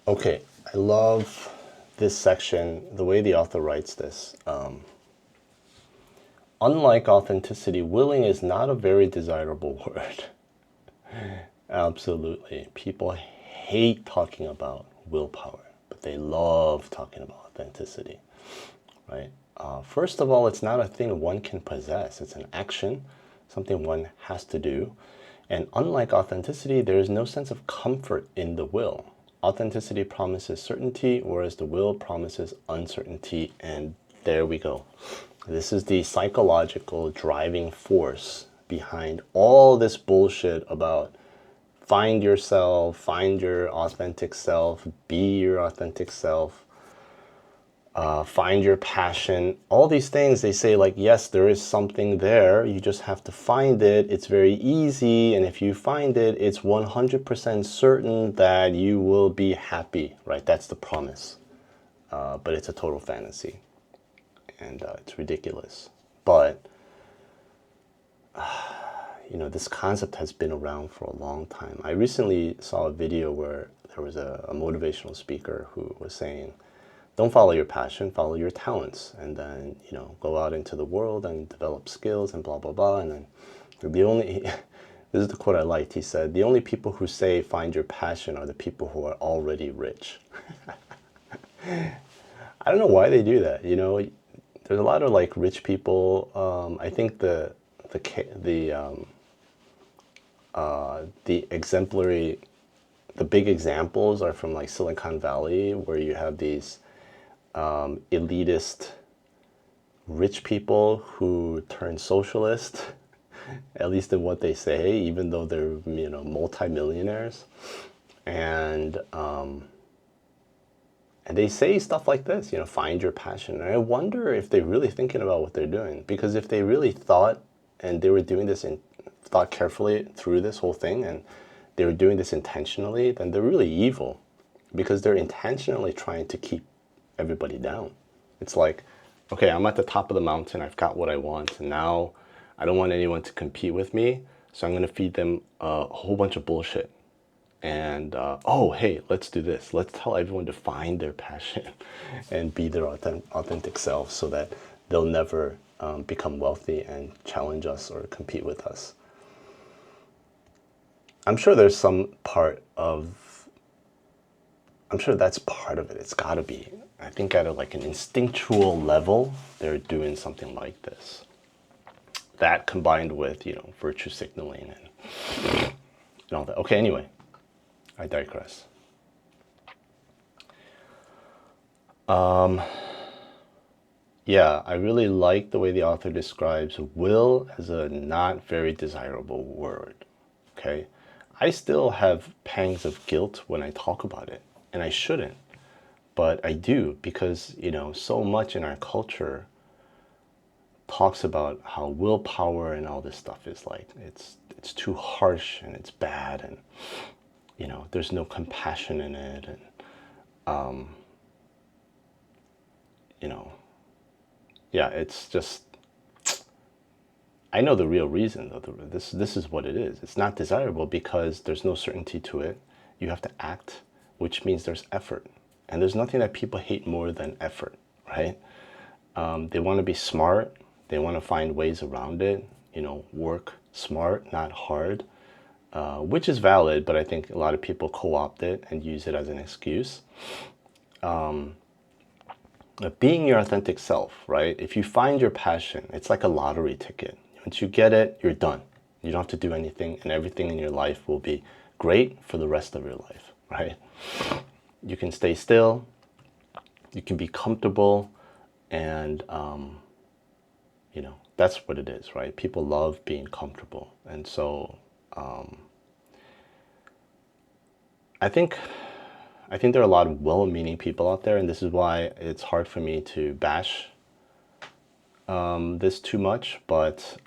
Okay, I love this section, the way the author writes this. Unlike authenticity, willing is not a very desirable word. Absolutely. People hate talking about willpower, but they love talking about authenticity, right? First of all, it's not a thing one can possess, it's an action, something one has to do. And unlike authenticity, there is no sense of comfort in the will. Authenticity promises certainty, whereas the will promises uncertainty. And there we go. This is the psychological driving force behind all this bullshit about find yourself, find your authentic self, be your authentic self, find your passion. All these things, they say like, yes, there is something there. You just have to find it. It's very easy. And if you find it, it's 100% certain that you will be happy, right? That's the promise. But it's a total fantasy. And it's ridiculous. But, this concept has been around for a long time. I recently saw a video where there was a motivational speaker who was saying, don't follow your passion, follow your talents, and then go out into the world and develop skills and blah blah blah. And then the only this is the quote I liked. He said, the only people who say find your passion are the people who are already rich. I don't know why they do that. There's a lot of like rich people. I think the exemplary, the big examples are from like Silicon Valley, where you have these elitist rich people who turn socialist, at least in what they say, even though they're multimillionaires, and and they say stuff like this, find your passion. And I wonder if they're really thinking about what they're doing, because if they really thought and they were doing this and thought carefully through this whole thing, and they were doing this intentionally, then they're really evil, because they're intentionally trying to keep everybody down. It's like, okay, I'm at the top of the mountain, I've got what I want, and now I don't want anyone to compete with me, so I'm going to feed them a whole bunch of bullshit. And oh, hey, let's do this. Let's tell everyone to find their passion and be their authentic self, so that they'll never become wealthy and challenge us or compete with us. I'm sure there's some part of, I'm sure that's part of it. It's got to be. I think at like an instinctual level, they're doing something like this. That combined with, virtue signaling and all that. Okay, anyway, I digress. Yeah, I really like the way the author describes will as a not very desirable word. Okay, I still have pangs of guilt when I talk about it, and I shouldn't, but I do, because so much in our culture talks about how willpower and all this stuff is like it's too harsh and it's bad, and there's no compassion in it, and you know yeah, it's just, I know the real reason though. This is what it is. It's not desirable because there's no certainty to it. You have to act, which means there's effort, and there's nothing that people hate more than effort, right? They want to be smart. They want to find ways around it. Work smart, not hard, which is valid, but I think a lot of people co-opt it and use it as an excuse. Being your authentic self, right? If you find your passion, it's like a lottery ticket. Once you get it, you're done. You don't have to do anything, and everything in your life will be great for the rest of your life, right? You can stay still, you can be comfortable, and that's what it is, right? People love being comfortable, and so I think there are a lot of well-meaning people out there, and this is why it's hard for me to bash this too much. But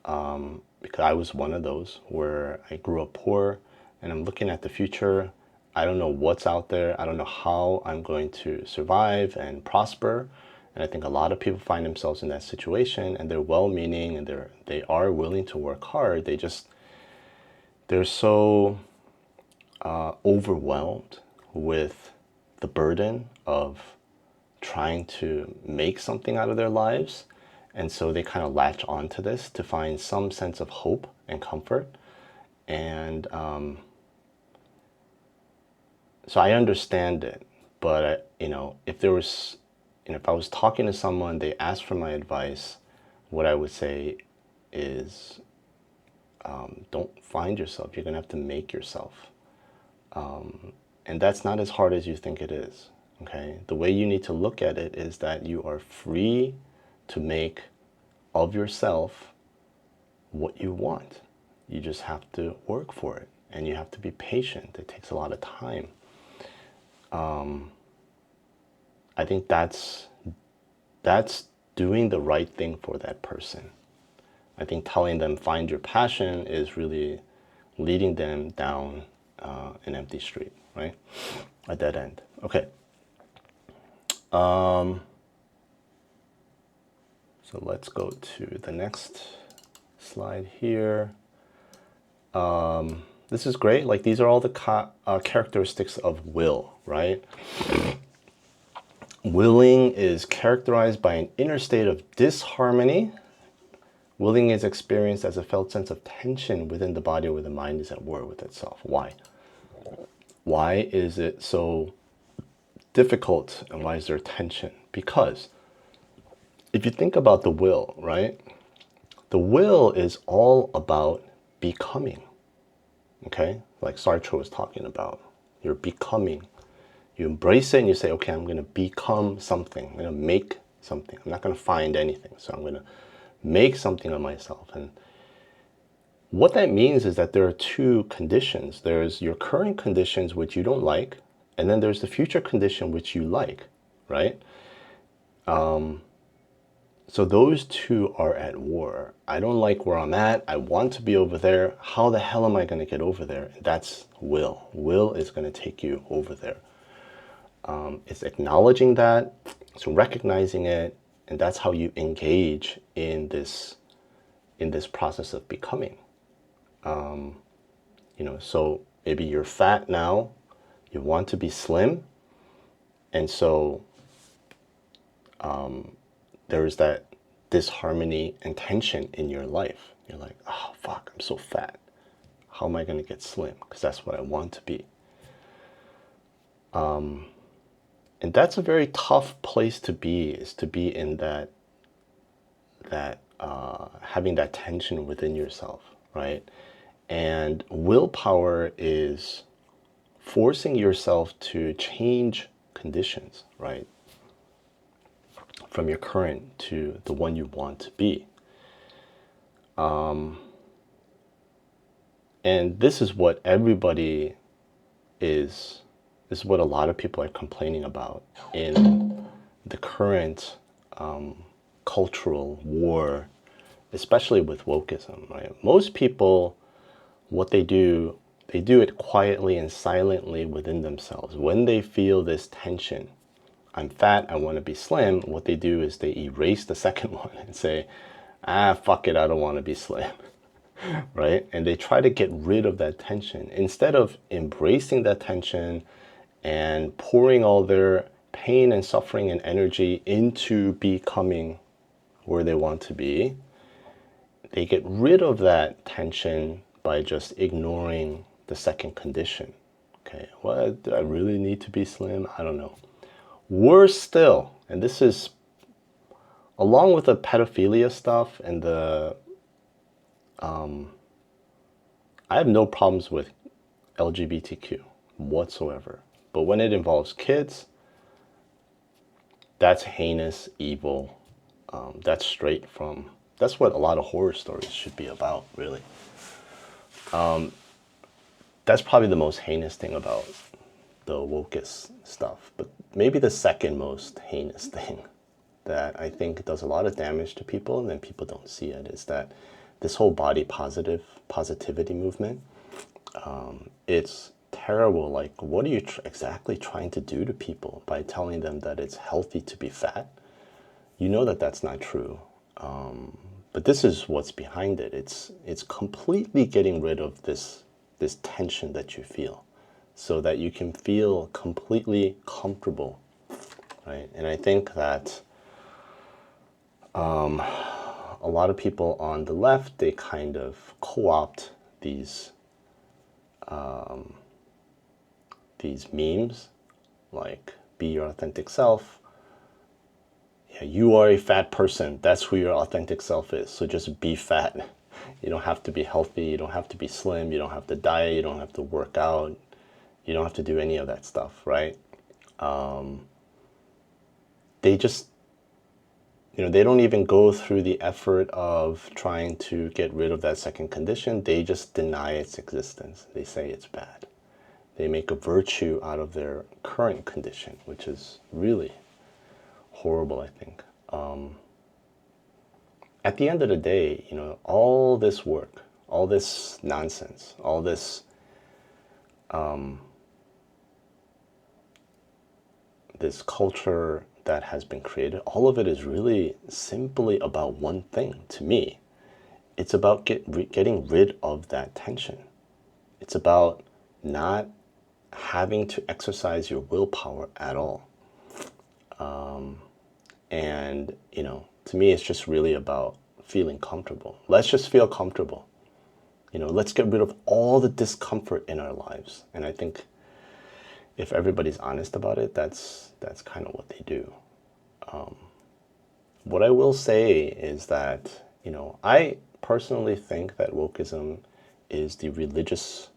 because I was one of those where I grew up poor, and I'm looking at the future. I don't know what's out there. I don't know how I'm going to survive and prosper. And I think a lot of people find themselves in that situation, and they're well-meaning, and they are willing to work hard. They're so overwhelmed with the burden of trying to make something out of their lives. And so they kind of latch onto this to find some sense of hope and comfort. And so I understand it. But, if there was, if I was talking to someone, they asked for my advice, what I would say is, don't find yourself. You're going to have to make yourself. And that's not as hard as you think it is. Okay. The way you need to look at it is that you are free to make of yourself what you want. You just have to work for it, and you have to be patient. It takes a lot of time. I think that's doing the right thing for that person. I think telling them find your passion is really leading them down an empty street, right? A dead end. Okay. So let's go to the next slide here. This is great. Like, these are all the characteristics of will, right? Willing is characterized by an inner state of disharmony. Willing is experienced as a felt sense of tension within the body where the mind is at war with itself. Why? Why is it so difficult, and why is there tension? Because if you think about the will, right? The will is all about becoming. Okay? Like Sartre was talking about. You're becoming. You embrace it and you say, okay, I'm going to become something. I'm going to make something. I'm not going to find anything. So I'm going to make something of myself. And what that means is that there are two conditions. There's your current conditions, which you don't like, and then there's the future condition, which you like, right? So those two are at war. I don't like where I'm at. I want to be over there. How the hell am I going to get over there? That's will. Will is going to take you over there. It's acknowledging that, it's recognizing it, and that's how you engage in this process of becoming. So maybe you're fat now, you want to be slim, and so there's that disharmony and tension in your life. You're like, oh fuck, I'm so fat. How am I going to get slim? Because that's what I want to be. And that's a very tough place to be, is to be in that having that tension within yourself, right? And willpower is forcing yourself to change conditions, right? From your current to the one you want to be. And this is what everybody is, this is what a lot of people are complaining about in the current cultural war, especially with wokeism, right? Most people, what they do it quietly and silently within themselves. When they feel this tension, I'm fat, I want to be slim, what they do is they erase the second one and say, fuck it, I don't want to be slim, right? And they try to get rid of that tension. Instead of embracing that tension and pouring all their pain and suffering and energy into becoming where they want to be, they get rid of that tension by just ignoring the second condition. Okay, well, do I really need to be slim? I don't know. Worse still, and this is along with the pedophilia stuff and the I have no problems with LGBTQ whatsoever. But when it involves kids, that's heinous, evil. That's what a lot of horror stories should be about, really. That's probably the most heinous thing about the wokest stuff. But maybe the second most heinous thing that I think does a lot of damage to people, and then people don't see it, is that this whole body positivity movement, it's terrible. Like, what are you exactly trying to do to people by telling them that it's healthy to be fat? You know that that's not true. But this is what's behind it. It's completely getting rid of this tension that you feel, so that you can feel completely comfortable, right? And I think that a lot of people on the left, they kind of co-opt these memes, like be your authentic self. Yeah, you are a fat person. That's who your authentic self is. So just be fat. You don't have to be healthy. You don't have to be slim. You don't have to diet. You don't have to work out. You don't have to do any of that stuff, right? They just, they don't even go through the effort of trying to get rid of that second condition. They just deny its existence. They say it's bad. They make a virtue out of their current condition, which is really horrible, I think. At the end of the day, all this work, all this nonsense, all this culture that has been created, all of it is really simply about one thing to me. It's about getting rid of that tension. It's about not having to exercise your willpower at all. And, to me, it's just really about feeling comfortable. Let's just feel comfortable. Let's get rid of all the discomfort in our lives. And I think if everybody's honest about it, that's kind of what they do. What I will say is that, I personally think that wokeism is the religious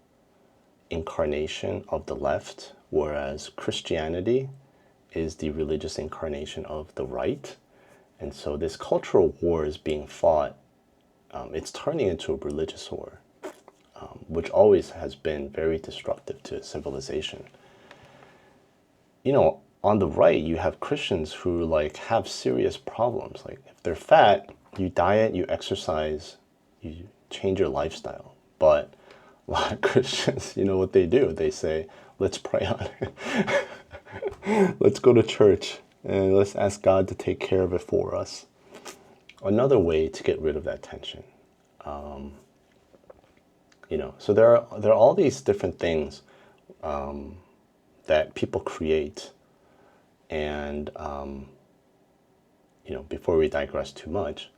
incarnation of the left, whereas Christianity is the religious incarnation of the right. And so this cultural war is being fought. It's turning into a religious war, which always has been very destructive to civilization. On the right, you have Christians who have serious problems. Like if they're fat, you diet, you exercise, you change your lifestyle. But a lot of Christians, what they do? They say, let's pray on it. Let's go to church and let's ask God to take care of it for us. Another way to get rid of that tension. So there are all these different things that people create. And, before we digress too much,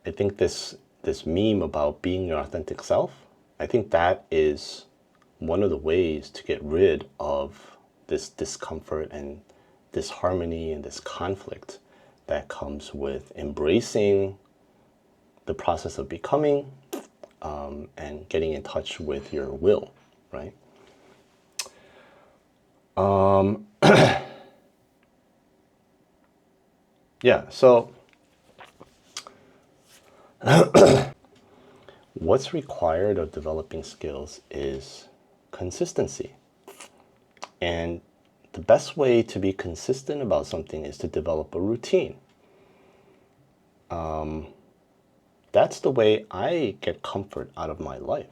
I think this meme about being your authentic self, I think that is one of the ways to get rid of this discomfort and disharmony and this conflict that comes with embracing the process of becoming and getting in touch with your will, right? Yeah, so what's required of developing skills is consistency. And the best way to be consistent about something is to develop a routine. That's the way I get comfort out of my life,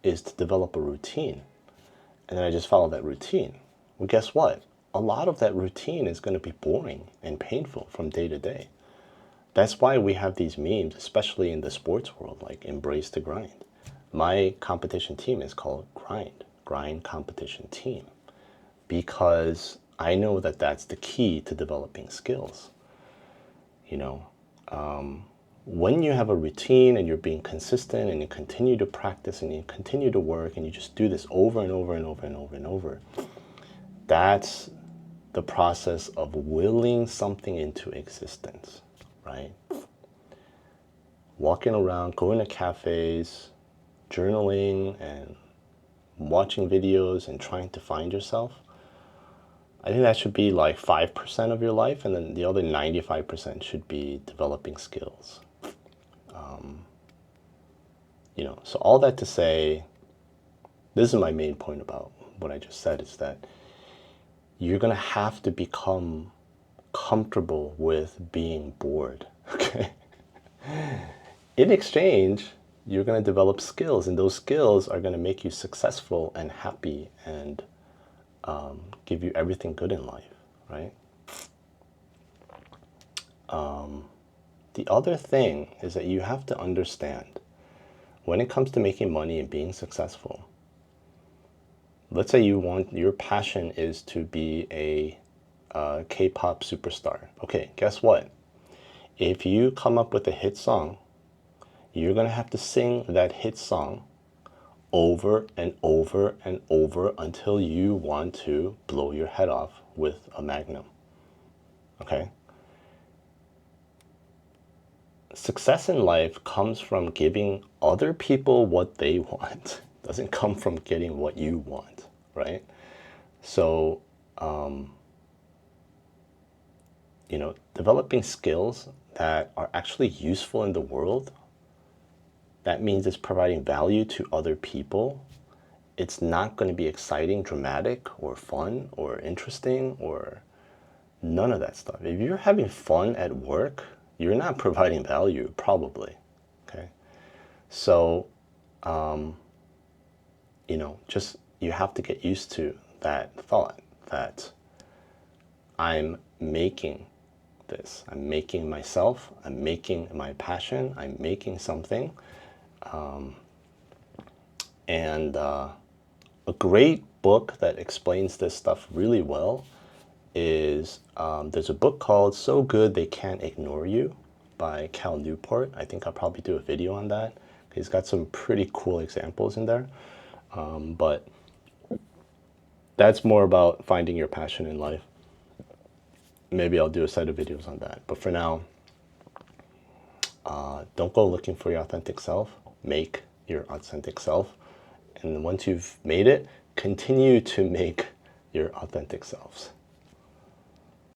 is to develop a routine. And then I just follow that routine. Well, guess what? A lot of that routine is going to be boring and painful from day to day. That's why we have these memes, especially in the sports world, like embrace the grind. My competition team is called Grind Competition Team, because I know that that's the key to developing skills. When you have a routine and you're being consistent and you continue to practice and you continue to work and you just do this over and over and over and over and over, that's the process of willing something into existence, right? Walking around, going to cafes, journaling and watching videos and trying to find yourself. I think that should be like 5% of your life, and then the other 95% should be developing skills. So all that to say, this is my main point about what I just said, is that you're going to have to become comfortable with being bored, okay? In exchange, you're going to develop skills, and those skills are going to make you successful and happy and give you everything good in life, right? The other thing is that you have to understand, when it comes to making money and being successful, let's say your passion is to be a K-pop superstar. Okay, guess what? If you come up with a hit song, you're gonna have to sing that hit song over and over and over until you want to blow your head off with a magnum. Okay? Success in life comes from giving other people what they want. It doesn't come from getting what you want, right? So, developing skills that are actually useful in the world, that means it's providing value to other people. It's not going to be exciting, dramatic, or fun, or interesting, or none of that stuff. If you're having fun at work, you're not providing value, probably. Okay? So, just you have to get used to that thought that I'm making this. I'm making myself. I'm making my passion. I'm making something. And a great book that explains this stuff really well is there's a book called So Good They Can't Ignore You by Cal Newport. I think I'll probably do a video on that. He's got some pretty cool examples in there. But that's more about finding your passion in life. Maybe I'll do a set of videos on that. But for now, don't go looking for your authentic self. Make your authentic self. And once you've made it, continue to make your authentic selves.